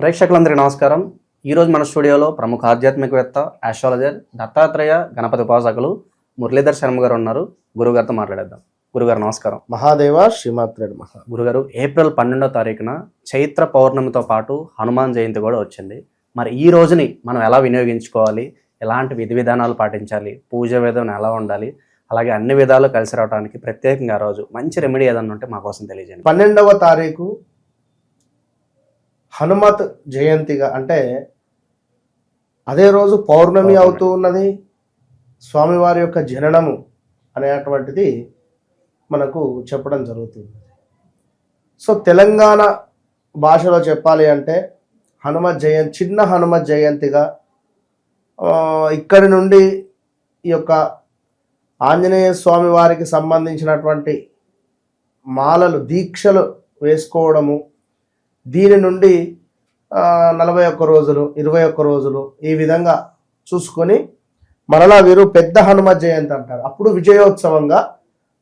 ప్రేక్షకులందరికీ నమస్కారం. ఈరోజు మన స్టూడియోలో ప్రముఖ ఆధ్యాత్మికవేత్త, ఆస్ట్రాలజర్, దత్తాత్రేయ గణపతి ఉపాసకులు మురళీధర్ శర్మ గారు ఉన్నారు. గురుగారితో మాట్లాడేద్దాం. గురుగారు నమస్కారం. మహాదేవ శ్రీమాత్రేడు మహా. గురుగారు, ఏప్రిల్ 12వ తారీఖున చైత్ర పౌర్ణమితో పాటు హనుమాన్ జయంతి కూడా వచ్చింది. మరి ఈ రోజుని మనం ఎలా వినియోగించుకోవాలి, ఎలాంటి విధి విధానాలు పాటించాలి, పూజ విధానం ఎలా ఉండాలి, అలాగే అన్ని విధాలు కలిసి రావడానికి ప్రత్యేకంగా రోజు మంచి రెమెడీ ఏదన్నా ఉంటే మా కోసం తెలియజేయండి. 12వ తారీఖు హనుమత్ జయంతిగా, అంటే అదే రోజు పౌర్ణమి అవుతూ ఉన్నది. స్వామివారి యొక్క జననము అనేటువంటిది మనకు చెప్పడం జరుగుతుంది. సో తెలంగాణ భాషలో చెప్పాలి అంటే హనుమత్ జయంతి, చిన్న హనుమత్ జయంతిగా ఇక్కడి నుండి ఈ యొక్క ఆంజనేయ స్వామి వారికి సంబంధించినటువంటి మాలలు, దీక్షలు వేసుకోవడము, దీని నుండి 41 రోజులు, 21 రోజులు ఈ విధంగా చూసుకొని మరలా వీరు పెద్ద హనుమత్ జయంతి అంటారు. అప్పుడు విజయోత్సవంగా,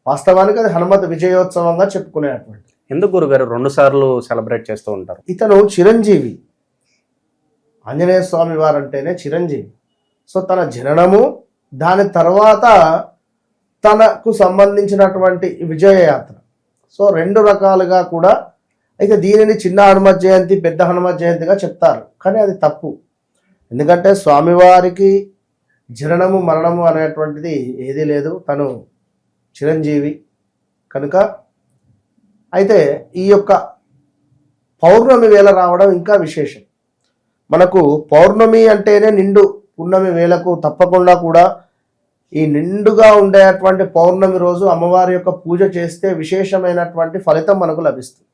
వాస్తవానికి అది హనుమత్ విజయోత్సవంగా చెప్పుకునేటువంటి. ఎందుకు గురుగారు 2 సార్లు సెలబ్రేట్ చేస్తూ ఉంటారు? ఇతను చిరంజీవి, ఆంజనేయ స్వామి వారు అంటేనే చిరంజీవి. సో తన జననము, దాని తర్వాత తనకు సంబంధించినటువంటి విజయయాత్ర, సో 2 రకాలుగా కూడా. అయితే దీనిని చిన్న హనుమత్ జయంతి, పెద్ద హనుమత్ జయంతిగా చెప్తారు, కానీ అది తప్పు. ఎందుకంటే స్వామివారికి జననము మరణము అనేటువంటిది ఏదీ లేదు, తను చిరంజీవి కనుక. అయితే ఈ యొక్క పౌర్ణమి వేళ రావడం ఇంకా విశేషం. మనకు పౌర్ణమి అంటేనే నిండు, పున్నమి వేళకు తప్పకుండా కూడా ఈ నిండుగా ఉండేటువంటి పౌర్ణమి రోజు అమ్మవారి యొక్క పూజ చేస్తే విశేషమైనటువంటి ఫలితం మనకు లభిస్తుంది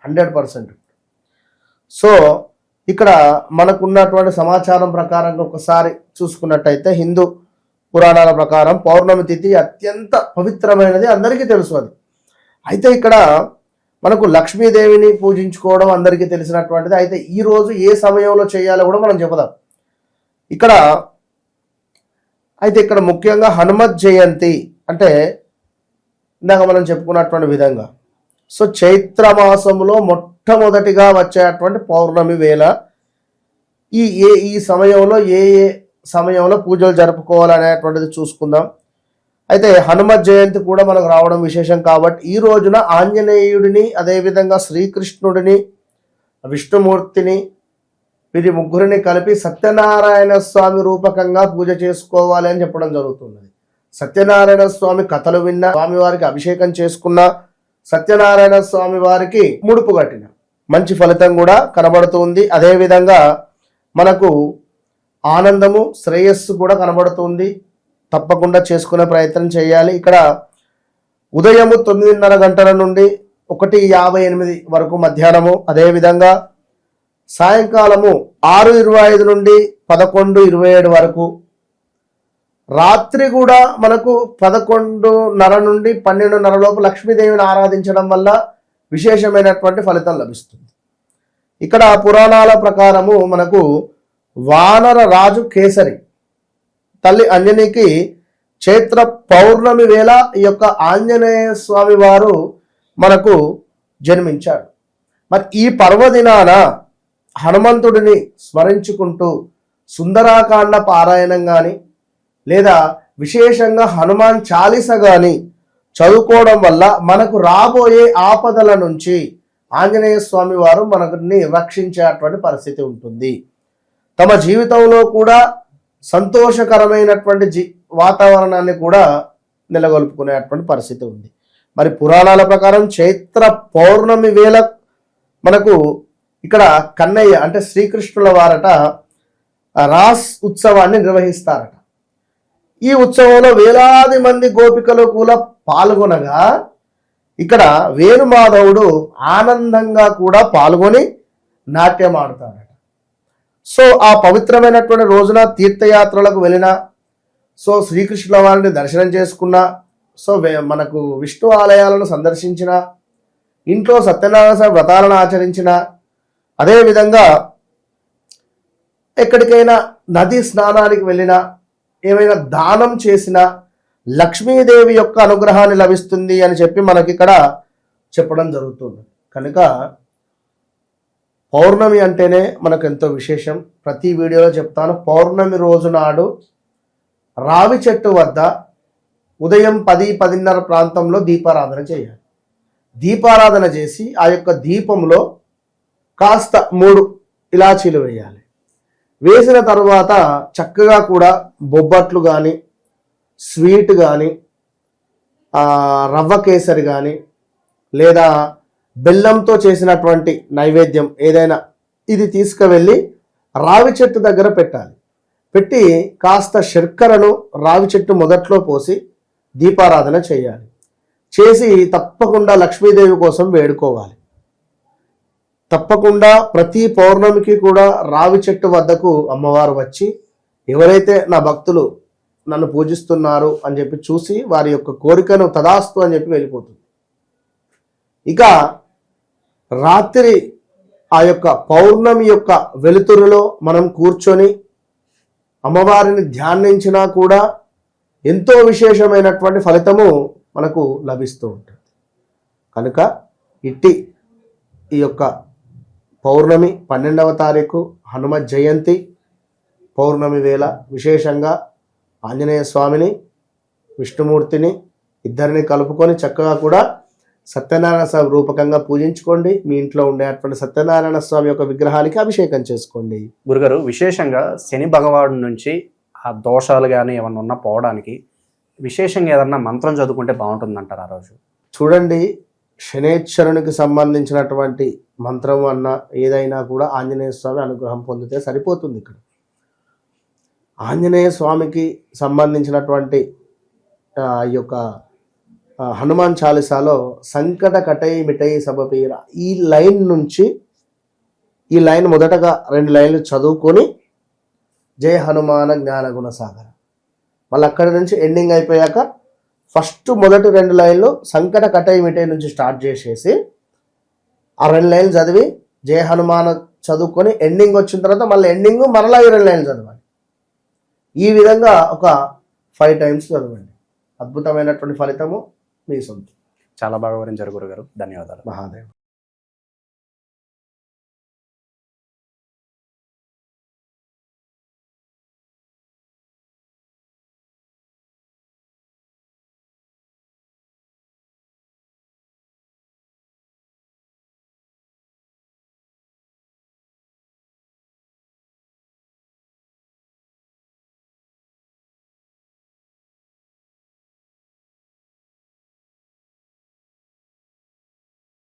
100%. సో ఇక్కడ మనకున్నటువంటి సమాచారం ప్రకారంగా ఒకసారి చూసుకున్నట్టయితే హిందూ పురాణాల ప్రకారం పౌర్ణమి తిథి అత్యంత పవిత్రమైనది, అందరికీ తెలుసు అది. అయితే ఇక్కడ మనకు లక్ష్మీదేవిని పూజించుకోవడం అందరికీ తెలిసినటువంటిది. అయితే ఈరోజు ఏ సమయంలో చేయాలో కూడా మనం చెబుదాం ఇక్కడ. అయితే ఇక్కడ ముఖ్యంగా హనుమత్ జయంతి అంటే ఇందాక మనం చెప్పుకున్నటువంటి విధంగా, సో చైత్ర మాసంలో మొట్టమొదటిగా వచ్చేటువంటి పౌర్ణమి వేళ ఈ సమయంలో ఏ సమయంలో పూజలు జరుపుకోవాలనేటువంటిది చూసుకుందాం. అయితే హనుమత్ జయంతి కూడా మనకు రావడం విశేషం కాబట్టి ఈ రోజున ఆంజనేయుడిని, అదేవిధంగా శ్రీకృష్ణుడిని, విష్ణుమూర్తిని, వీరి ముగ్గురిని కలిపి సత్యనారాయణ స్వామి రూపకంగా పూజ చేసుకోవాలి అని చెప్పడం జరుగుతున్నది. సత్యనారాయణ స్వామి కథలు విన్న, స్వామివారికి అభిషేకం చేసుకున్న, సత్యనారాయణ స్వామి వారికి ముడుపు కట్టిన మంచి ఫలితం కూడా కనబడుతుంది. అదేవిధంగా మనకు ఆనందము, శ్రేయస్సు కూడా కనబడుతుంది. తప్పకుండా చేసుకునే ప్రయత్నం చేయాలి. ఇక్కడ ఉదయము 9:30 గంటల నుండి 1:58 వరకు మధ్యాహ్నము, అదేవిధంగా సాయంకాలము 6:25 నుండి 11:27 వరకు, రాత్రి కూడా మనకు 11:30 నుండి 12:30 లోపు లక్ష్మీదేవిని ఆరాధించడం వల్ల విశేషమైనటువంటి ఫలితం లభిస్తుంది. ఇక్కడ పురాణాల ప్రకారము మనకు వానర రాజు కేసరి తల్లి అంజనికి చైత్ర పౌర్ణమి వేళ ఈ యొక్క ఆంజనేయ స్వామి వారు మనకు జన్మించాడు. మరి ఈ పర్వదినాన హనుమంతుడిని స్మరించుకుంటూ సుందరాకాండ పారాయణం కానీ, లేదా విశేషంగా హనుమాన్ చాలీస కానీ చదువుకోవడం వల్ల మనకు రాబోయే ఆపదల నుంచి ఆంజనేయ స్వామి వారు మనల్ని రక్షించేటువంటి పరిస్థితి ఉంటుంది. తమ జీవితంలో కూడా సంతోషకరమైనటువంటి వాతావరణాన్ని కూడా నెలకొల్పుకునేటువంటి పరిస్థితి ఉంది. మరి పురాణాల ప్రకారం చైత్ర పౌర్ణమి వేళ మనకు ఇక్కడ కన్నయ్య అంటే శ్రీకృష్ణుల వారట రాస్ ఉత్సవాన్ని నిర్వహిస్తారట. ఈ ఉత్సవంలో వేలాది మంది గోపికలు కూడా పాల్గొనగా ఇక్కడ వేణుమాధవుడు ఆనందంగా కూడా పాల్గొని నాట్యం ఆడుతాడట. సో ఆ పవిత్రమైనటువంటి రోజున తీర్థయాత్రలకు వెళ్ళిన, సో శ్రీకృష్ణుల వారిని దర్శనం చేసుకున్న, సో మనకు విష్ణు ఆలయాలను సందర్శించిన, ఇంట్లో సత్యనారాయణ వ్రతాలను ఆచరించిన, అదేవిధంగా ఎక్కడికైనా నది స్నానానికి వెళ్ళినా, ఏమైనా దానం చేసినా లక్ష్మీదేవి యొక్క అనుగ్రహాన్ని లభిస్తుంది అని చెప్పి మనకి ఇక్కడ చెప్పడం జరుగుతుంది. కనుక పౌర్ణమి అంటేనే మనకు ఎంతో విశేషం. ప్రతి వీడియోలో చెప్తాను, పౌర్ణమి రోజు నాడు రావి చెట్టు వద్ద ఉదయం 10-10:30 ప్రాంతంలో దీపారాధన చేయాలి. దీపారాధన చేసి ఆ యొక్క దీపంలో కాస్త 3 ఇలాచీలు వేయాలి. వేసిన తర్వాత చక్కగా కూడా బొబ్బట్లు కానీ, స్వీట్ కానీ, రవ్వ కేసరి కానీ, లేదా బెల్లంతో చేసినటువంటి నైవేద్యం ఏదైనా ఇది తీసుకువెళ్ళి రావి చెట్టు దగ్గర పెట్టాలి. పెట్టి కాస్త శర్కరను రావి చెట్టు మొదట్లో పోసి దీపారాధన చేయాలి. చేసి తప్పకుండా లక్ష్మీదేవి కోసం వేడుకోవాలి. తప్పకుండా ప్రతి పౌర్ణమికి కూడా రావి చెట్టు వద్దకు అమ్మవారు వచ్చి ఎవరైతే నా భక్తులు నన్ను పూజిస్తున్నారు అని చెప్పి చూసి వారి యొక్క కోరికను తదాస్తు అని చెప్పి వెళ్ళిపోతుంది. ఇక రాత్రి ఆ యొక్క పౌర్ణమి యొక్క వెలుతురులో మనం కూర్చొని అమ్మవారిని ధ్యానించినా కూడా ఎంతో విశేషమైనటువంటి ఫలితము మనకు లభిస్తూ ఉంటుంది. కనుక ఈ యొక్క పౌర్ణమి 12వ తారీఖు హనుమ జయంతి పౌర్ణమి వేళ విశేషంగా ఆంజనేయ స్వామిని, విష్ణుమూర్తిని ఇద్దరిని కలుపుకొని చక్కగా కూడా సత్యనారాయణ స్వామి రూపకంగా పూజించుకోండి. మీ ఇంట్లో ఉండేటువంటి సత్యనారాయణ స్వామి యొక్క విగ్రహానికి అభిషేకం చేసుకోండి. గురుగారు, విశేషంగా శని భగవాను నుంచి ఆ దోషాలు కానీ ఏమన్నా ఉన్నా పోవడానికి విశేషంగా ఏదన్నా మంత్రం చదువుకుంటే బాగుంటుందంటారు ఆ రోజు? చూడండి, శనేశ్వరునికి సంబంధించినటువంటి మంత్రం అన్న ఏదైనా కూడా ఆంజనేయ స్వామి అనుగ్రహం పొందితే సరిపోతుంది. ఇక్కడ ఆంజనేయ స్వామికి సంబంధించినటువంటి ఈ యొక్క హనుమాన్ చాలీసాలో సంకట కటై మిటై సబపీర ఈ లైన్ మొదటగా 2 లైన్లు చదువుకొని జయ హనుమాన జ్ఞాన గుణ సాగర, మళ్ళీ అక్కడి నుంచి ఎండింగ్ అయిపోయాక ఫస్ట్ మొదటి 2 లైన్లు సంకట కటై మిటై నుంచి స్టార్ట్ చేసేసి ఆ 2 లైన్లు చదివి జయ హనుమాన చదువుకొని ఎండింగ్ వచ్చిన తర్వాత మళ్ళీ ఎండింగ్ మరలా 2 లైన్లు చదవాలి. ఈ విధంగా ఒక 5 టైమ్స్ చదవండి. అద్భుతమైనటువంటి ఫలితము మీ సొంతం. చాలా బాగా వివరించారు గురుగారు. ధన్యవాదాలు. మహాదేవ్.